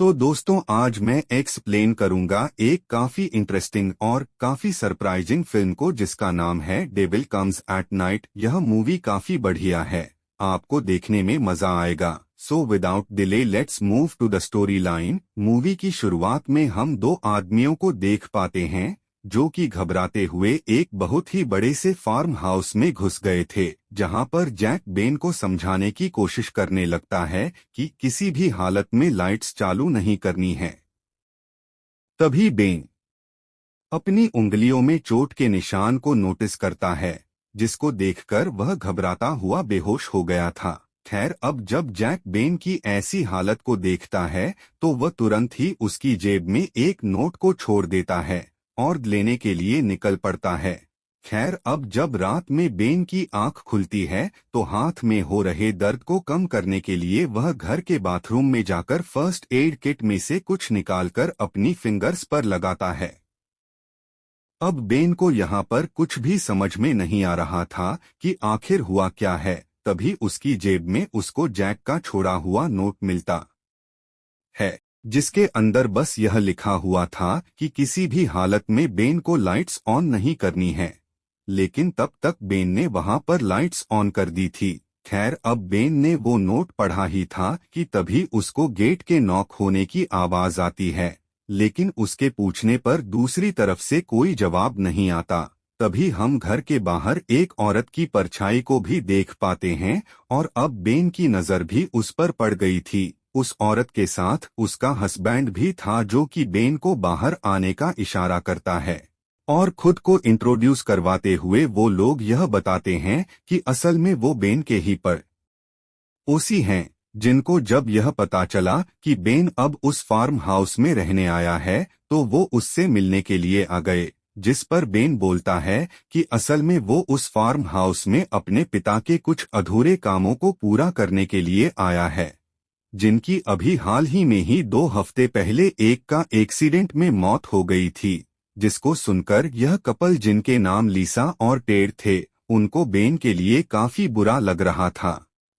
तो दोस्तों आज मैं एक्सप्लेन करूंगा एक काफी इंटरेस्टिंग और काफी सरप्राइजिंग फिल्म को जिसका नाम है डेविल कम्स एट नाइट। यह मूवी काफी बढ़िया है, आपको देखने में मजा आएगा। So without delay let's move to the story line. Movie की शुरुआत में हम दो आदमियों को देख पाते हैं जो कि घबराते हुए एक बहुत ही बड़े से फार्म हाउस में घुस गए थे, जहां पर जैक बेन को समझाने की कोशिश करने लगता है कि किसी भी हालत में लाइट्स चालू नहीं करनी है। तभी बेन अपनी उंगलियों में चोट के निशान को नोटिस करता है, जिसको देखकर वह घबराता हुआ बेहोश हो गया था। खैर, अब जब जैक बेन की ऐसी हालत को देखता है तो वह तुरंत ही उसकी जेब में एक नोट को छोड़ देता है और लेने के लिए निकल पड़ता है। खैर, अब जब रात में बेन की आंख खुलती है तो हाथ में हो रहे दर्द को कम करने के लिए वह घर के बाथरूम में जाकर फर्स्ट एड किट में से कुछ निकालकर अपनी फिंगर्स पर लगाता है। अब बेन को यहाँ पर कुछ भी समझ में नहीं आ रहा था कि आखिर हुआ क्या है। तभी उसकी जेब में उसको जैक का छोड़ा हुआ नोट मिलता है, जिसके अंदर बस यह लिखा हुआ था कि किसी भी हालत में बेन को लाइट्स ऑन नहीं करनी है। लेकिन तब तक बेन ने वहां पर लाइट्स ऑन कर दी थी। खैर, अब बेन ने वो नोट पढ़ा ही था कि तभी उसको गेट के नॉक होने की आवाज आती है, लेकिन उसके पूछने पर दूसरी तरफ से कोई जवाब नहीं आता। तभी हम घर के बाहर एक औरत की परछाई को भी देख पाते हैं और अब बेन की नजर भी उस पर पड़ गई थी। उस औरत के साथ उसका हस्बैंड भी था जो कि बेन को बाहर आने का इशारा करता है और खुद को इंट्रोड्यूस करवाते हुए वो लोग यह बताते हैं कि असल में वो बेन के ही पड़ोसी हैं, जिनको जब यह पता चला कि बेन अब उस फार्म हाउस में रहने आया है तो वो उससे मिलने के लिए आ गए। जिस पर बेन बोलता है कि असल में वो उस फार्म हाउस में अपने पिता के कुछ अधूरे कामों को पूरा करने के लिए आया है, जिनकी अभी हाल ही में ही 2 हफ्ते पहले एक का एक्सीडेंट में मौत हो गई थी। जिसको सुनकर यह कपल, जिनके नाम लीसा और टेड थे, उनको बेन के लिए काफी बुरा लग रहा था।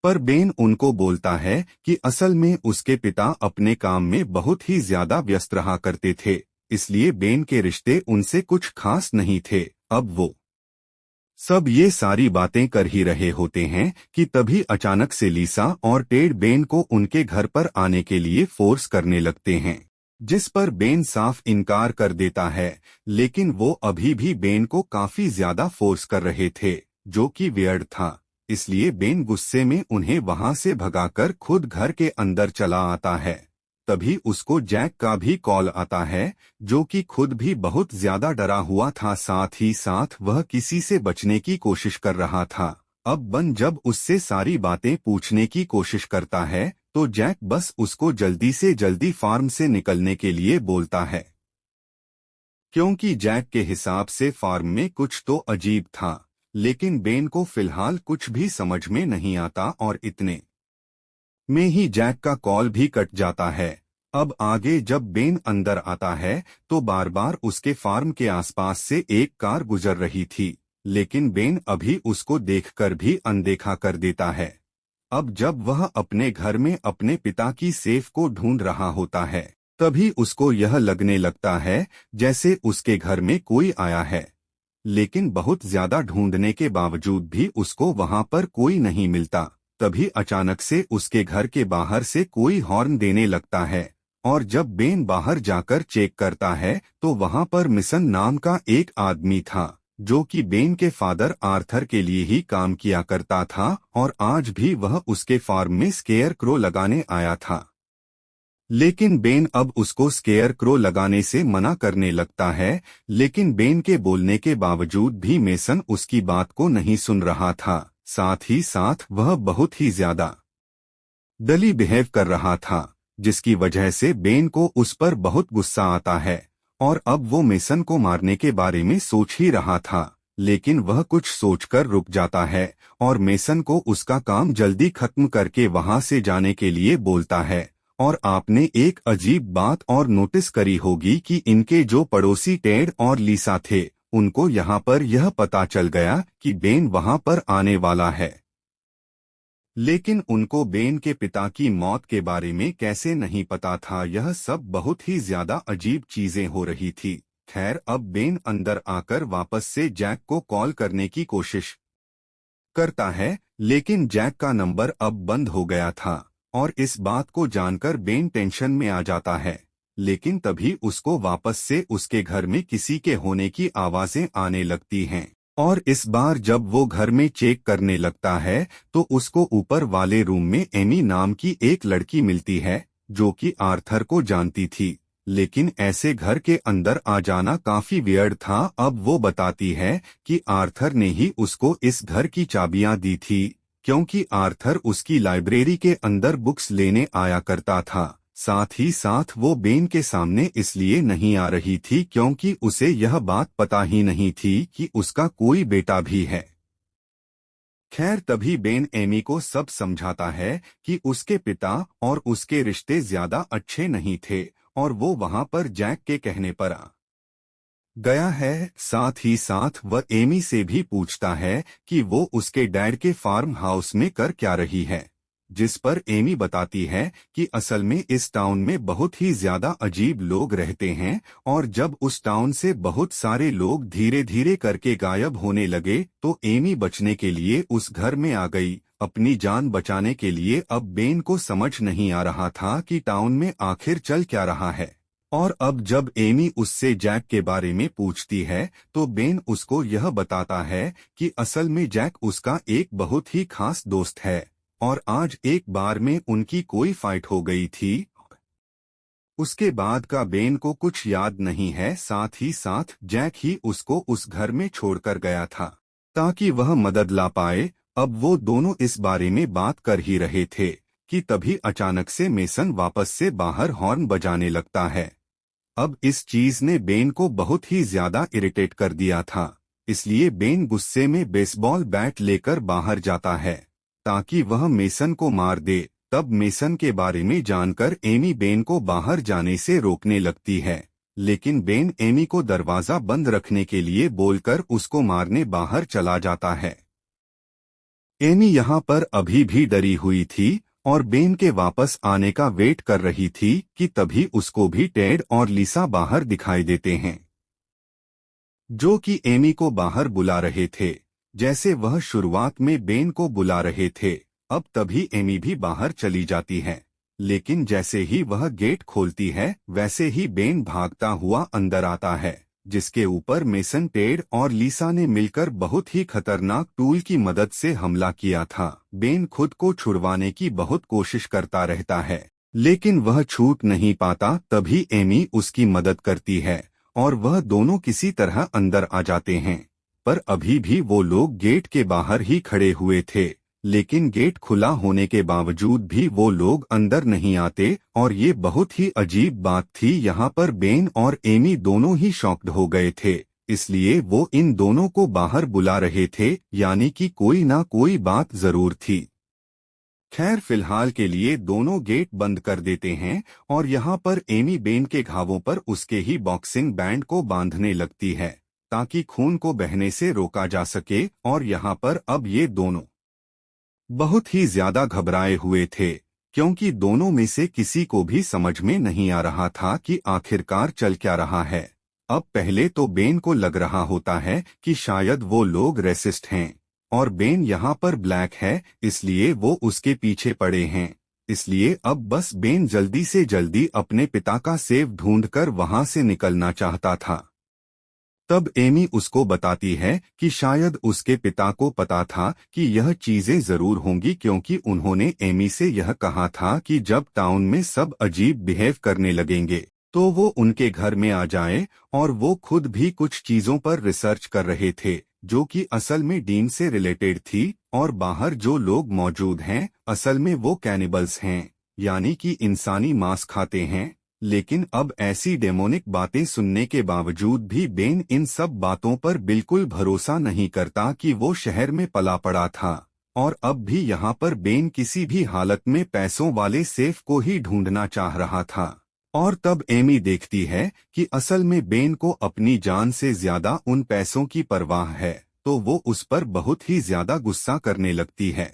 पर बेन उनको बोलता है कि असल में उसके पिता अपने काम में बहुत ही ज्यादा व्यस्त रहा करते थे, इसलिए बेन के रिश्ते उनसे कुछ खास नहीं थे। अब वो सब ये सारी बातें कर ही रहे होते हैं कि तभी अचानक से लीसा और टेड बेन को उनके घर पर आने के लिए फोर्स करने लगते हैं, जिस पर बेन साफ इनकार कर देता है। लेकिन वो अभी भी बेन को काफी ज्यादा फोर्स कर रहे थे, जो कि वियर्ड था। इसलिए बेन गुस्से में उन्हें वहां से भगाकर खुद घर के अंदर चला आता है। तभी उसको जैक का भी कॉल आता है, जो कि खुद भी बहुत ज्यादा डरा हुआ था, साथ ही साथ वह किसी से बचने की कोशिश कर रहा था। अब बन जब उससे सारी बातें पूछने की कोशिश करता है तो जैक बस उसको जल्दी से जल्दी फार्म से निकलने के लिए बोलता है, क्योंकि जैक के हिसाब से फार्म में कुछ तो अजीब था। लेकिन बेन को फिलहाल कुछ भी समझ में नहीं आता और इतने में ही जैक का कॉल भी कट जाता है। अब आगे जब बेन अंदर आता है तो बार बार उसके फार्म के आसपास से एक कार गुजर रही थी, लेकिन बेन अभी उसको देखकर भी अनदेखा कर देता है। अब जब वह अपने घर में अपने पिता की सेफ को ढूंढ रहा होता है, तभी उसको यह लगने लगता है जैसे उसके घर में कोई आया है। लेकिन बहुत ज्यादा ढूंढने के बावजूद भी उसको वहां पर कोई नहीं मिलता। तभी अचानक से उसके घर के बाहर से कोई हॉर्न देने लगता है और जब बेन बाहर जाकर चेक करता है तो वहां पर मिशन नाम का एक आदमी था, जो कि बेन के फादर आर्थर के लिए ही काम किया करता था और आज भी वह उसके फार्म में स्केयर क्रो लगाने आया था। लेकिन बेन अब उसको स्केयर क्रो लगाने से मना करने लगता है, लेकिन बेन के बोलने के बावजूद भी मेसन उसकी बात को नहीं सुन रहा था। साथ ही साथ वह बहुत ही ज्यादा डली बिहेव कर रहा था, जिसकी वजह से बेन को उस पर बहुत गुस्सा आता है और अब वो मेसन को मारने के बारे में सोच ही रहा था। लेकिन वह कुछ सोचकर रुक जाता है और मेसन को उसका काम जल्दी खत्म करके वहां से जाने के लिए बोलता है। और आपने एक अजीब बात और नोटिस करी होगी कि इनके जो पड़ोसी टेड और लीसा थे, उनको यहाँ पर यह पता चल गया कि बेन वहां पर आने वाला है। लेकिन उनको बेन के पिता की मौत के बारे में कैसे नहीं पता था। यह सब बहुत ही ज्यादा अजीब चीजें हो रही थी। खैर, अब बेन अंदर आकर वापस से जैक को कॉल करने की कोशिश करता है, लेकिन जैक का नंबर अब बंद हो गया था और इस बात को जानकर बेन टेंशन में आ जाता है। लेकिन तभी उसको वापस से उसके घर में किसी के होने की आवाजें आने लगती हैं और इस बार जब वो घर में चेक करने लगता है तो उसको ऊपर वाले रूम में एमी नाम की एक लड़की मिलती है जो कि आर्थर को जानती थी। लेकिन ऐसे घर के अंदर आ जाना काफी वियर्ड था। अब वो बताती है कि आर्थर ने ही उसको इस घर की चाबियां दी थी, क्योंकि आर्थर उसकी लाइब्रेरी के अंदर बुक्स लेने आया करता था। साथ ही साथ वो बेन के सामने इसलिए नहीं आ रही थी क्योंकि उसे यह बात पता ही नहीं थी कि उसका कोई बेटा भी है। खैर, तभी बेन एमी को सब समझाता है कि उसके पिता और उसके रिश्ते ज्यादा अच्छे नहीं थे और वो वहां पर जैक के कहने पर आ गया है। साथ ही साथ वह एमी से भी पूछता है कि वो उसके डैड के फार्म हाउस में कर क्या रही है, जिस पर एमी बताती है कि असल में इस टाउन में बहुत ही ज्यादा अजीब लोग रहते हैं और जब उस टाउन से बहुत सारे लोग धीरे धीरे करके गायब होने लगे तो एमी बचने के लिए उस घर में आ गई, अपनी जान बचाने के लिए। अब बेन को समझ नहीं आ रहा था कि टाउन में आखिर चल क्या रहा है। और अब जब एमी उससे जैक के बारे में पूछती है तो बेन उसको यह बताता है कि असल में जैक उसका एक बहुत ही खास दोस्त है और आज एक बार में उनकी कोई फाइट हो गई थी। उसके बाद का बेन को कुछ याद नहीं है। साथ ही साथ जैक ही उसको उस घर में छोड़कर गया था ताकि वह मदद ला पाए। अब वो दोनों इस बारे में बात कर ही रहे थे कि तभी अचानक से मेसन वापस से बाहर हॉर्न बजाने लगता है। अब इस चीज ने बेन को बहुत ही ज्यादा इरिटेट कर दिया था, इसलिए बेन गुस्से में बेसबॉल बैट लेकर बाहर जाता है ताकि वह मेसन को मार दे। तब मेसन के बारे में जानकर एमी बेन को बाहर जाने से रोकने लगती है, लेकिन बेन एमी को दरवाजा बंद रखने के लिए बोलकर उसको मारने बाहर चला जाता है। एमी यहाँ पर अभी भी डरी हुई थी और बेन के वापस आने का वेट कर रही थी कि तभी उसको भी टेड और लिसा बाहर दिखाई देते हैं, जो कि एमी को बाहर बुला रहे थे जैसे वह शुरुआत में बेन को बुला रहे थे। अब तभी एमी भी बाहर चली जाती है, लेकिन जैसे ही वह गेट खोलती है वैसे ही बेन भागता हुआ अंदर आता है, जिसके ऊपर मेसन, टेड और लिसा ने मिलकर बहुत ही खतरनाक टूल की मदद से हमला किया था। बेन खुद को छुड़वाने की बहुत कोशिश करता रहता है, लेकिन वह छूट नहीं पाता। तभी एमी उसकी मदद करती है और वह दोनों किसी तरह अंदर आ जाते हैं। पर अभी भी वो लोग गेट के बाहर ही खड़े हुए थे, लेकिन गेट खुला होने के बावजूद भी वो लोग अंदर नहीं आते और ये बहुत ही अजीब बात थी। यहाँ पर बेन और एमी दोनों ही शॉक्ड हो गए थे, इसलिए वो इन दोनों को बाहर बुला रहे थे, यानी कि कोई ना कोई बात जरूर थी। खैर, फिलहाल के लिए दोनों गेट बंद कर देते हैं और यहाँ पर एमी बेन के घावों पर उसके ही बॉक्सिंग बैंड को बांधने लगती है ताकि खून को बहने से रोका जा सके। और यहाँ पर अब ये दोनों बहुत ही ज्यादा घबराए हुए थे, क्योंकि दोनों में से किसी को भी समझ में नहीं आ रहा था कि आखिरकार चल क्या रहा है। अब पहले तो बेन को लग रहा होता है कि शायद वो लोग रेसिस्ट हैं और बेन यहाँ पर ब्लैक है, इसलिए वो उसके पीछे पड़े हैं। इसलिए अब बस बेन जल्दी से जल्दी अपने पिता का सेव ढूंढकर वहां से निकलना चाहता था। तब एमी उसको बताती है कि शायद उसके पिता को पता था कि यह चीजें जरूर होंगी, क्योंकि उन्होंने एमी से यह कहा था कि जब टाउन में सब अजीब बिहेव करने लगेंगे तो वो उनके घर में आ जाए। और वो खुद भी कुछ चीजों पर रिसर्च कर रहे थे जो कि असल में डीन से रिलेटेड थी। और बाहर जो लोग मौजूद हैं असल में वो कैनिबल्स हैं, यानी कि इंसानी मांस खाते हैं। लेकिन अब ऐसी डेमोनिक बातें सुनने के बावजूद भी बेन इन सब बातों पर बिल्कुल भरोसा नहीं करता कि वो शहर में पला पड़ा था। और अब भी यहाँ पर बेन किसी भी हालत में पैसों वाले सेफ को ही ढूंढना चाह रहा था। और तब एमी देखती है कि असल में बेन को अपनी जान से ज्यादा उन पैसों की परवाह है, तो वो उस पर बहुत ही ज्यादा गुस्सा करने लगती है।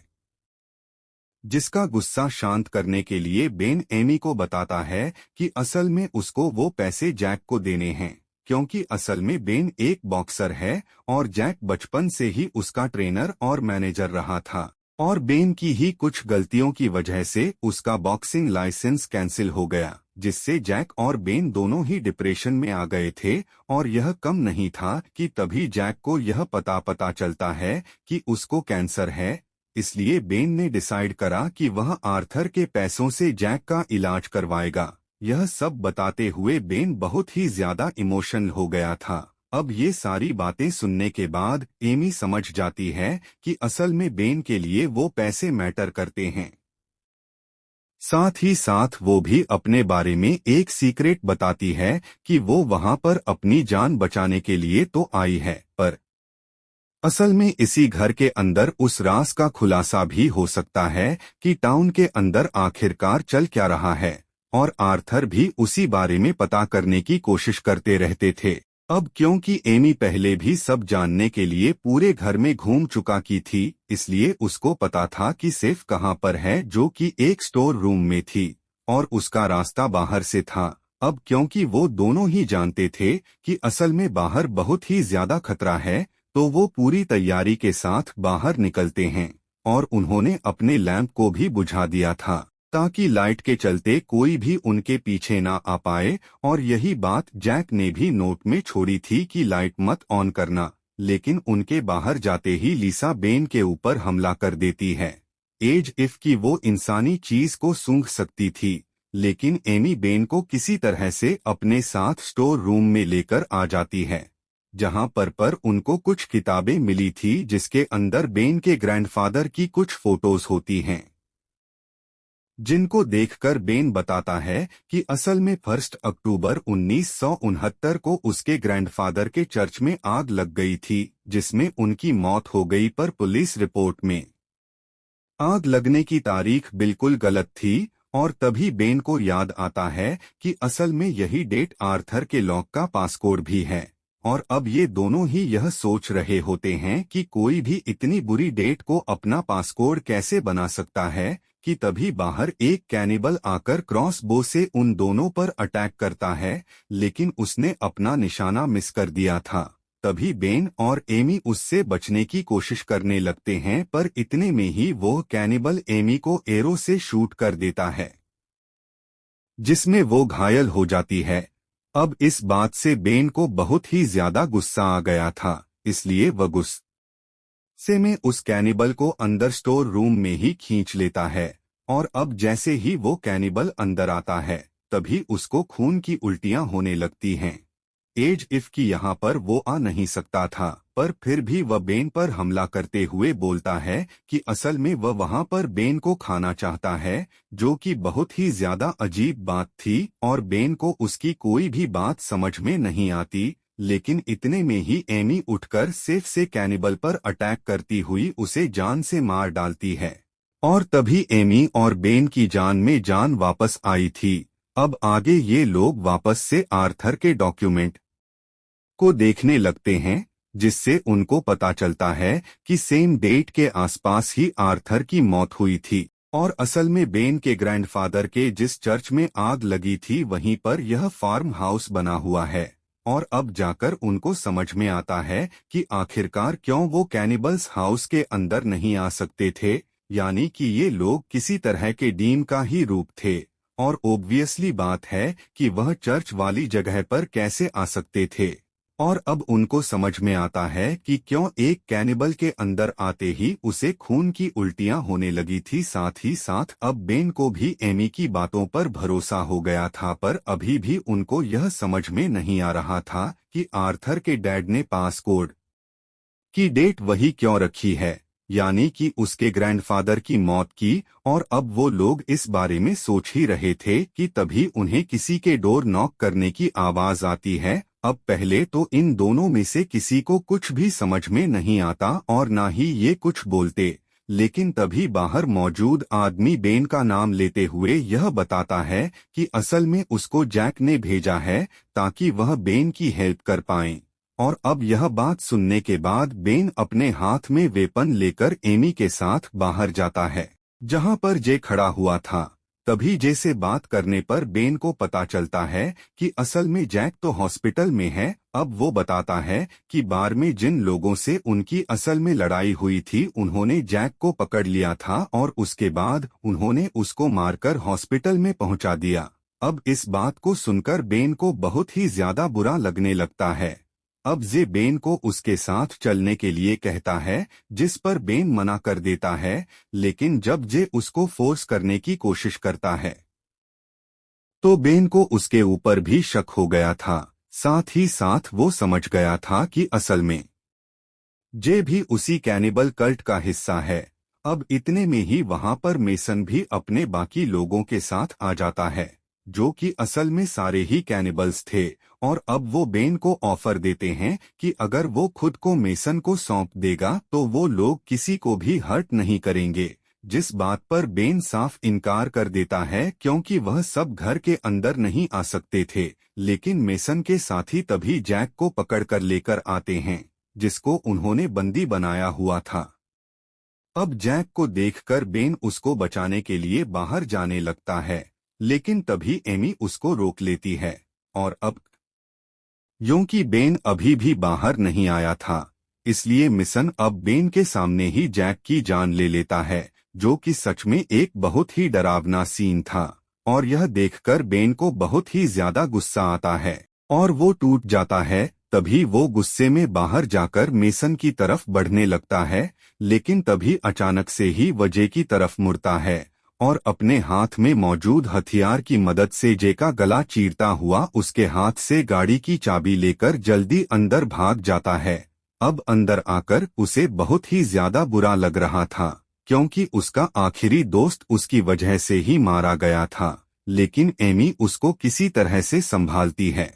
जिसका गुस्सा शांत करने के लिए बेन एमी को बताता है कि असल में उसको वो पैसे जैक को देने हैं, क्योंकि असल में बेन एक बॉक्सर है और जैक बचपन से ही उसका ट्रेनर और मैनेजर रहा था, और बेन की ही कुछ गलतियों की वजह से उसका बॉक्सिंग लाइसेंस कैंसिल हो गया, जिससे जैक और बेन दोनों ही डिप्रेशन में आ गए थे। और यह कम नहीं था कि तभी जैक को यह पता चलता है कि उसको कैंसर है। इसलिए बेन ने डिसाइड करा कि वह आर्थर के पैसों से जैक का इलाज करवाएगा। यह सब बताते हुए बेन बहुत ही ज्यादा इमोशनल हो गया था। अब ये सारी बातें सुनने के बाद एमी समझ जाती है कि असल में बेन के लिए वो पैसे मैटर करते हैं। साथ ही साथ वो भी अपने बारे में एक सीक्रेट बताती है कि वो वहां पर अपनी जान बचाने के लिए तो आई है, पर असल में इसी घर के अंदर उस राज का खुलासा भी हो सकता है कि टाउन के अंदर आखिरकार चल क्या रहा है। और आर्थर भी उसी बारे में पता करने की कोशिश करते रहते थे। अब क्योंकि एमी पहले भी सब जानने के लिए पूरे घर में घूम चुका की थी, इसलिए उसको पता था कि सेफ कहाँ पर है, जो कि एक स्टोर रूम में थी और उसका रास्ता बाहर से था। अब क्योंकि वो दोनों ही जानते थे कि असल में बाहर बहुत ही ज्यादा खतरा है, तो वो पूरी तैयारी के साथ बाहर निकलते हैं और उन्होंने अपने लैंप को भी बुझा दिया था ताकि लाइट के चलते कोई भी उनके पीछे ना आ पाए। और यही बात जैक ने भी नोट में छोड़ी थी कि लाइट मत ऑन करना, लेकिन उनके बाहर जाते ही लिसा बेन के ऊपर हमला कर देती है। एज इफ की वो इंसानी चीज को सूंघ सकती थी, लेकिन एमी बेन को किसी तरह से अपने साथ स्टोर रूम में लेकर आ जाती है, जहां पर उनको कुछ किताबें मिली थी जिसके अंदर बेन के ग्रैंडफादर की कुछ फोटोज होती हैं, जिनको देखकर बेन बताता है कि असल में 1 अक्टूबर 1969 को उसके ग्रैंडफादर के चर्च में आग लग गई थी, जिसमें उनकी मौत हो गई, पर पुलिस रिपोर्ट में आग लगने की तारीख बिल्कुल गलत थी। और तभी बेन को याद आता है कि असल में यही डेट आर्थर के लॉक का पासकोड भी है। और अब ये दोनों ही यह सोच रहे होते हैं कि कोई भी इतनी बुरी डेट को अपना पासकोड कैसे बना सकता है, कि तभी बाहर एक कैनिबल आकर क्रॉस बो से उन दोनों पर अटैक करता है, लेकिन उसने अपना निशाना मिस कर दिया था। तभी बेन और एमी उससे बचने की कोशिश करने लगते हैं, पर इतने में ही वो कैनिबल एमी को एरो से शूट कर देता है, जिसमें वो घायल हो जाती है। अब इस बात से बेन को बहुत ही ज्यादा गुस्सा आ गया था, इसलिए वह गुस्से में उस कैनिबल को अंदर स्टोर रूम में ही खींच लेता है। और अब जैसे ही वो कैनिबल अंदर आता है, तभी उसको खून की उल्टियां होने लगती हैं। एज इफ की यहाँ पर वो आ नहीं सकता था, पर फिर भी वह बेन पर हमला करते हुए बोलता है कि असल में वह वहाँ पर बेन को खाना चाहता है, जो कि बहुत ही ज्यादा अजीब बात थी। और बेन को उसकी कोई भी बात समझ में नहीं आती, लेकिन इतने में ही एमी उठकर सेफ से कैनिबल पर अटैक करती हुई उसे जान से मार डालती है। और तभी एमी और बेन की जान में जान वापस आई थी। अब आगे ये लोग वापस से आर्थर के डॉक्यूमेंट को देखने लगते हैं, जिससे उनको पता चलता है कि सेम डेट के आसपास ही आर्थर की मौत हुई थी। और असल में बेन के ग्रैंडफादर के जिस चर्च में आग लगी थी, वहीं पर यह फार्म हाउस बना हुआ है। और अब जाकर उनको समझ में आता है कि आखिरकार क्यों वो कैनिबल्स हाउस के अंदर नहीं आ सकते थे, यानी कि ये लोग किसी तरह के डीम का ही रूप थे। और ओब्वियसली बात है कि वह चर्च वाली जगह पर कैसे आ सकते थे। और अब उनको समझ में आता है कि क्यों एक कैनिबल के अंदर आते ही उसे खून की उल्टियां होने लगी थी। साथ ही साथ अब बेन को भी एमी की बातों पर भरोसा हो गया था, पर अभी भी उनको यह समझ में नहीं आ रहा था कि आर्थर के डैड ने पासकोड की डेट वही क्यों रखी है, यानी कि उसके ग्रैंडफादर की मौत की। और अब वो लोग इस बारे में सोच ही रहे थे कि तभी उन्हें किसी के डोर नॉक करने की आवाज आती है। अब पहले तो इन दोनों में से किसी को कुछ भी समझ में नहीं आता और ना ही ये कुछ बोलते, लेकिन तभी बाहर मौजूद आदमी बेन का नाम लेते हुए यह बताता है कि असल में उसको जैक ने भेजा है ताकि वह बेन की हेल्प कर पाएं। और अब यह बात सुनने के बाद बेन अपने हाथ में वेपन लेकर एमी के साथ बाहर जाता है, जहां पर जे खड़ा हुआ था। तभी जे से बात करने पर बेन को पता चलता है कि असल में जैक तो हॉस्पिटल में है। अब वो बताता है कि बार में जिन लोगों से उनकी असल में लड़ाई हुई थी उन्होंने जैक को पकड़ लिया था और उसके बाद उन्होंने उसको मारकर हॉस्पिटल में पहुंचा दिया। अब इस बात को सुनकर बेन को बहुत ही ज्यादा बुरा लगने लगता है। अब जे बेन को उसके साथ चलने के लिए कहता है, जिस पर बेन मना कर देता है। लेकिन जब जे उसको फोर्स करने की कोशिश करता है तो बेन को उसके ऊपर भी शक हो गया था। साथ ही साथ वो समझ गया था कि असल में जे भी उसी कैनिबल कल्ट का हिस्सा है। अब इतने में ही वहां पर मेसन भी अपने बाकी लोगों के साथ आ जाता है, जो कि असल में सारे ही कैनिबल्स थे। और अब वो बेन को ऑफर देते हैं कि अगर वो खुद को मेसन को सौंप देगा तो वो लोग किसी को भी हर्ट नहीं करेंगे। जिस बात पर बेन साफ इनकार कर देता है क्योंकि वह सब घर के अंदर नहीं आ सकते थे। लेकिन मेसन के साथी तभी जैक को पकड़कर लेकर आते हैं, जिसको उन्होंने बंदी बनाया हुआ था। अब जैक को देखकर बेन उसको बचाने के लिए बाहर जाने लगता है, लेकिन तभी एमी उसको रोक लेती है। और अब क्योंकि बेन अभी भी बाहर नहीं आया था, इसलिए मिशन अब बेन के सामने ही जैक की जान ले लेता है, जो कि सच में एक बहुत ही डरावना सीन था। और यह देखकर बेन को बहुत ही ज्यादा गुस्सा आता है और वो टूट जाता है। तभी वो गुस्से में बाहर जाकर मेसन की तरफ बढ़ने लगता है, लेकिन तभी अचानक से ही वजे की तरफ मुड़ता है और अपने हाथ में मौजूद हथियार की मदद से जे का गला चीरता हुआ उसके हाथ से गाड़ी की चाबी लेकर जल्दी अंदर भाग जाता है। अब अंदर आकर उसे बहुत ही ज्यादा बुरा लग रहा था, क्योंकि उसका आखिरी दोस्त उसकी वजह से ही मारा गया था। लेकिन एमी उसको किसी तरह से संभालती है।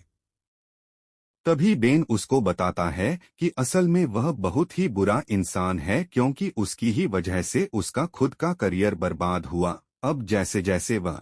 तभी बेन उसको बताता है कि असल में वह बहुत ही बुरा इंसान है, क्योंकि उसकी ही वजह से उसका खुद का करियर बर्बाद हुआ। अब जैसे जैसे वह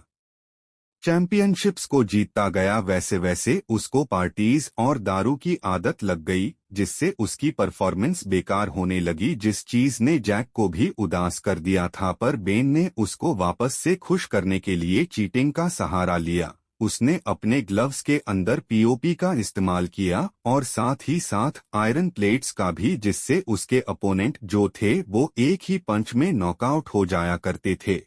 चैंपियनशिप्स को जीतता गया वैसे वैसे उसको पार्टीज और दारू की आदत लग गई, जिससे उसकी परफॉर्मेंस बेकार होने लगी, जिस चीज ने जैक को भी उदास कर दिया था। पर बेन ने उसको वापस से खुश करने के लिए चीटिंग का सहारा लिया। उसने अपने ग्लव्स के अंदर पीओपी का इस्तेमाल किया और साथ ही साथ आयरन प्लेट्स का भी, जिससे उसके अपोनेंट जो थे वो एक ही पंच में नॉकआउट हो जाया करते थे।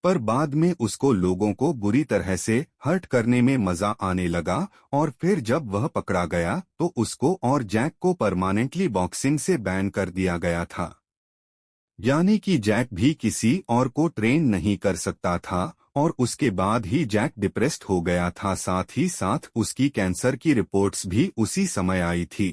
पर बाद में उसको लोगों को बुरी तरह से हर्ट करने में मजा आने लगा और फिर जब वह पकड़ा गया तो उसको और जैक को परमानेंटली बॉक्सिंग से बैन कर दिया गया था। यानी कि जैक भी किसी और को ट्रेन नहीं कर सकता था। और उसके बाद ही जैक डिप्रेस्ड हो गया था। साथ ही साथ उसकी कैंसर की रिपोर्ट्स भी उसी समय आई थी।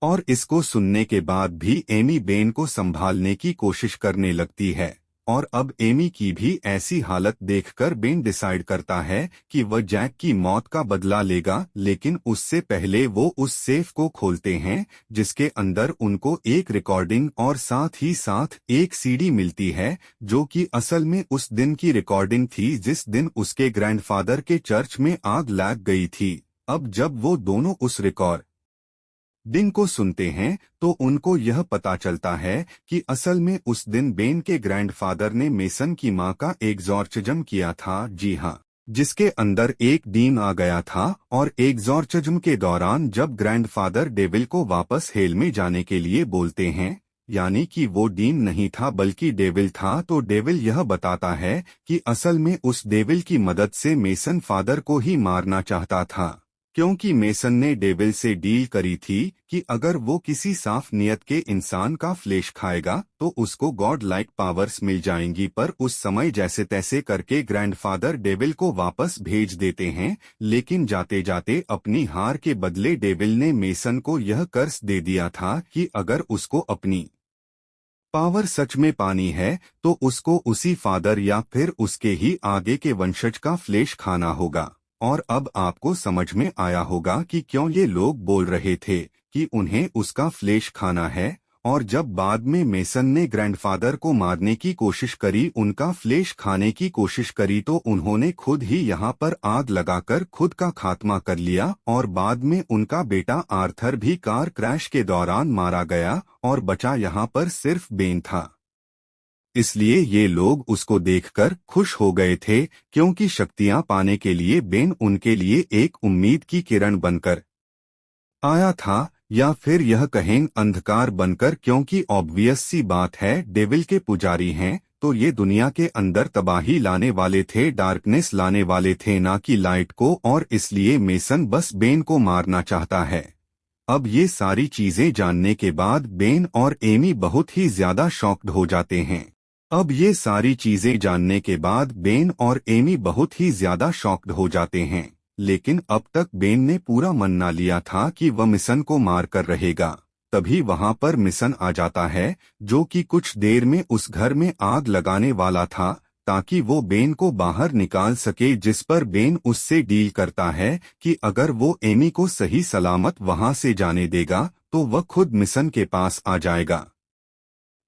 और इसको सुनने के बाद भी एमी बेन को संभालने की कोशिश करने लगती है। और अब एमी की भी ऐसी हालत देखकर बेन डिसाइड करता है कि वह जैक की मौत का बदला लेगा। लेकिन उससे पहले वो उस सेफ को खोलते हैं, जिसके अंदर उनको एक रिकॉर्डिंग और साथ ही साथ एक सीडी मिलती है, जो कि असल में उस दिन की रिकॉर्डिंग थी जिस दिन उसके ग्रैंडफादर के चर्च में आग लग गई थी। अब जब वो दोनों उस रिकॉर्ड दिन को सुनते हैं तो उनको यह पता चलता है कि असल में उस दिन बेन के ग्रैंडफादर ने मेसन की मां का एग्जॉर्चिज्म किया था। जी हाँ, जिसके अंदर एक डीन आ गया था। और एग्जॉर्चिज्म के दौरान जब ग्रैंडफादर डेविल को वापस हेल में जाने के लिए बोलते हैं, यानी कि वो डीन नहीं था बल्कि डेविल था, तो डेविल यह बताता है कि असल में उस डेविल की मदद से मेसन फादर को ही मारना चाहता था, क्योंकि मेसन ने डेविल से डील करी थी कि अगर वो किसी साफ नियत के इंसान का फ्लेश खाएगा तो उसको गॉड लाइक पावर्स मिल जाएंगी। पर उस समय जैसे तैसे करके ग्रैंडफादर डेविल को वापस भेज देते हैं। लेकिन जाते जाते अपनी हार के बदले डेविल ने मेसन को यह कर्स दे दिया था कि अगर उसको अपनी पावर सच में पानी है तो उसको उसी फादर या फिर उसके ही आगे के वंशज का फ्लेश खाना होगा। और अब आपको समझ में आया होगा कि क्यों ये लोग बोल रहे थे कि उन्हें उसका फ्लेश खाना है। और जब बाद में मेसन ने ग्रैंडफादर को मारने की कोशिश करी, उनका फ्लेश खाने की कोशिश करी, तो उन्होंने खुद ही यहाँ पर आग लगाकर खुद का खात्मा कर लिया। और बाद में उनका बेटा आर्थर भी कार क्रैश के दौरान मारा गया और बचा यहाँ पर सिर्फ बेन था। इसलिए ये लोग उसको देखकर खुश हो गए थे, क्योंकि शक्तियां पाने के लिए बेन उनके लिए एक उम्मीद की किरण बनकर आया था, या फिर यह कहें अंधकार बनकर, क्योंकि ऑब्वियस सी बात है डेविल के पुजारी हैं तो ये दुनिया के अंदर तबाही लाने वाले थे, डार्कनेस लाने वाले थे, ना कि लाइट को, और इसलिए मेसन बस बेन को मारना चाहता है। अब ये सारी चीजें जानने के बाद बेन और एमी बहुत ही ज्यादा शॉक्ड हो जाते हैं। अब ये सारी चीजें जानने के बाद बेन और एमी बहुत ही ज्यादा शॉक्ड हो जाते हैं, लेकिन अब तक बेन ने पूरा मन्ना लिया था कि वह मिशन को मार कर रहेगा। तभी वहां पर मिशन आ जाता है, जो कि कुछ देर में उस घर में आग लगाने वाला था, ताकि वो बेन को बाहर निकाल सके, जिस पर बेन उससे डील करता है कि अगर वो एमी को सही सलामत वहां से जाने देगा तो वह खुद मिशन के पास आ जाएगा।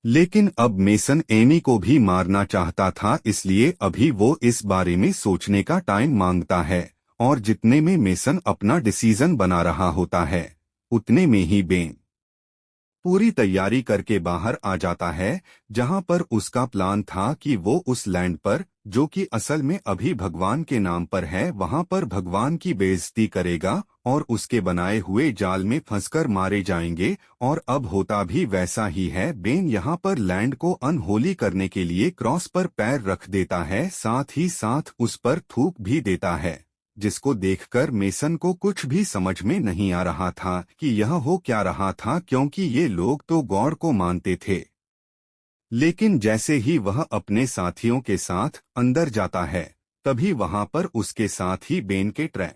लेकिन अब मेसन एमी को भी मारना चाहता था, इसलिए अभी वो इस बारे में सोचने का टाइम मांगता है, और जितने में मेसन अपना डिसीजन बना रहा होता है उतने में ही बेन पूरी तैयारी करके बाहर आ जाता है, जहां पर उसका प्लान था कि वो उस लैंड पर, जो कि असल में अभी भगवान के नाम पर है, वहां पर भगवान की बेइज्जती करेगा और उसके बनाए हुए जाल में फंसकर मारे जाएंगे। और अब होता भी वैसा ही है, बेन यहां पर लैंड को अनहोली करने के लिए क्रॉस पर पैर रख देता है, साथ ही साथ उस पर थूक भी देता है, जिसको देखकर मेसन को कुछ भी समझ में नहीं आ रहा था कि यह हो क्या रहा था, क्योंकि ये लोग तो गॉड को मानते थे। लेकिन जैसे ही वह अपने साथियों के साथ अंदर जाता है, तभी वहां पर उसके साथ ही बेन के ट्रैप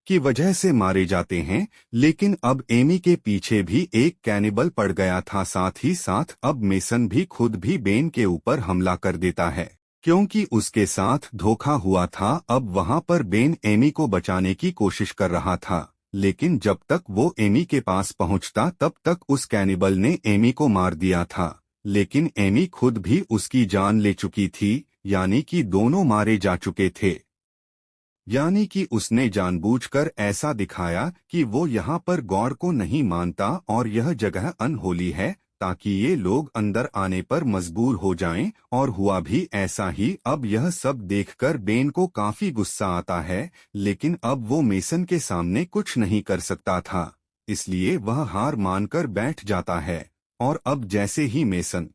की वजह से मारे जाते हैं। लेकिन अब एमी के पीछे भी एक कैनिबल पड़ गया था, साथ ही साथ अब मेसन भी खुद भी बेन के ऊपर हमला कर देता है, क्योंकि उसके साथ धोखा हुआ था। अब वहां पर बेन एमी को बचाने की कोशिश कर रहा था, लेकिन जब तक वो एमी के पास पहुंचता तब तक उस कैनिबल ने एमी को मार दिया था। लेकिन एमी खुद भी उसकी जान ले चुकी थी, यानी कि दोनों मारे जा चुके थे। यानी कि उसने जानबूझकर ऐसा दिखाया कि वो यहाँ पर गॉड को नहीं मानता और यह जगह अनहोली है, ताकि ये लोग अंदर आने पर मजबूर हो जाएं। और हुआ भी ऐसा ही। अब यह सब देखकर बेन को काफी गुस्सा आता है, लेकिन अब वो मेसन के सामने कुछ नहीं कर सकता था, इसलिए वह हार मानकर बैठ जाता है। और अब जैसे ही मेसन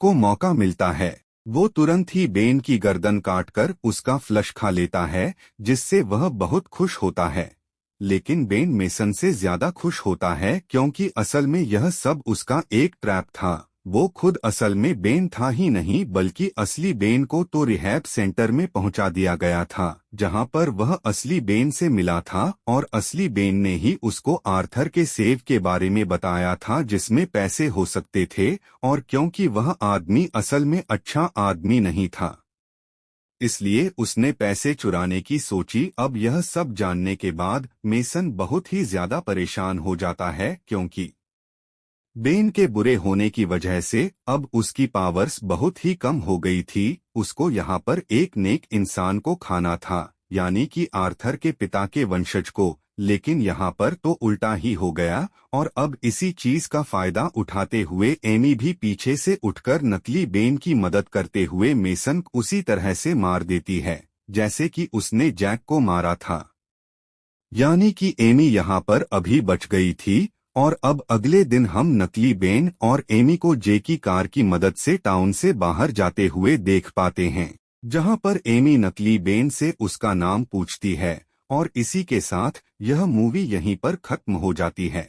को मौका मिलता है, वो तुरंत ही बेन की गर्दन काटकर उसका फ्लश खा लेता है, जिससे वह बहुत खुश होता है। लेकिन बेन मेसन से ज्यादा खुश होता है, क्योंकि असल में यह सब उसका एक ट्रैप था। वो खुद असल में बेन था ही नहीं, बल्कि असली बेन को तो रिहैब सेंटर में पहुंचा दिया गया था, जहां पर वह असली बेन से मिला था, और असली बेन ने ही उसको आर्थर के सेव के बारे में बताया था, जिसमें पैसे हो सकते थे। और क्योंकि वह आदमी असल में अच्छा आदमी नहीं था, इसलिए उसने पैसे चुराने की सोची। अब यह सब जानने के बाद मेसन बहुत ही ज्यादा परेशान हो जाता है, क्योंकि बेन के बुरे होने की वजह से अब उसकी पावर्स बहुत ही कम हो गई थी। उसको यहाँ पर एक नेक इंसान को खाना था, यानी कि आर्थर के पिता के वंशज को, लेकिन यहाँ पर तो उल्टा ही हो गया। और अब इसी चीज का फायदा उठाते हुए एमी भी पीछे से उठकर नकली बेन की मदद करते हुए मेसन को उसी तरह से मार देती है, जैसे कि उसने जैक को मारा था। यानी कि एमी यहाँ पर अभी बच गई थी। और अब अगले दिन हम नकली बेन और एमी को जे की कार की मदद से टाउन से बाहर जाते हुए देख पाते हैं, जहां पर एमी नकली बेन से उसका नाम पूछती है। और इसी के साथ यह मूवी यहीं पर खत्म हो जाती है।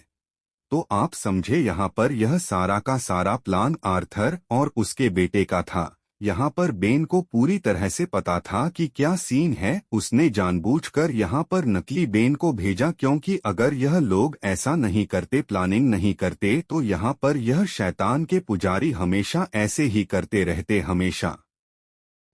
तो आप समझे, यहाँ पर यह सारा का सारा प्लान आर्थर और उसके बेटे का था। यहाँ पर बेन को पूरी तरह से पता था कि क्या सीन है। उसने जानबूझकर यहाँ पर नकली बेन को भेजा, क्योंकि अगर यह लोग ऐसा नहीं करते, प्लानिंग नहीं करते, तो यहाँ पर यह शैतान के पुजारी हमेशा ऐसे ही करते रहते। हमेशा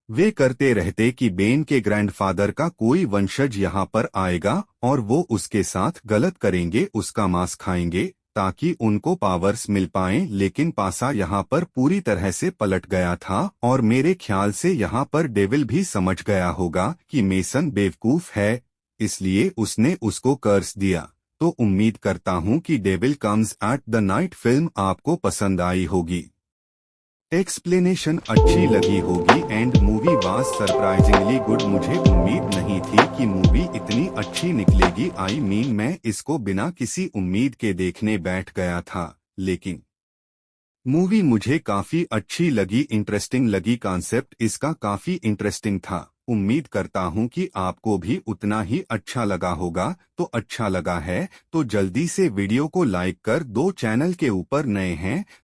वे करते रहते कि बेन के ग्रैंडफादर का कोई वंशज यहाँ पर आएगा और वो उसके साथ गलत करेंगे, उसका मांस खाएंगे, ताकि उनको पावर्स मिल पाएं। लेकिन पासा यहाँ पर पूरी तरह से पलट गया था, और मेरे ख्याल से यहाँ पर डेविल भी समझ गया होगा कि मेसन बेवकूफ है, इसलिए उसने उसको कर्स दिया। तो उम्मीद करता हूँ कि devil Comes at the night film आपको पसंद आई होगी। एक्सप्लेनेशन अच्छी लगी होगी and movie was surprisingly good. मुझे उम्मीद नहीं थी कि मूवी इतनी अच्छी निकलेगी। आई मीन मैं इसको बिना किसी उम्मीद के देखने बैठ गया था, लेकिन मूवी मुझे काफी अच्छी लगी, इंटरेस्टिंग लगी। कॉन्सेप्ट इसका काफी इंटरेस्टिंग था। उम्मीद करता हूं कि आपको भी उतना ही अच्छा लगा होगा। तो अच्छा लगा है तो जल्दी से वीडियो को लाइक कर दो। चैनल के ऊपर नए हैं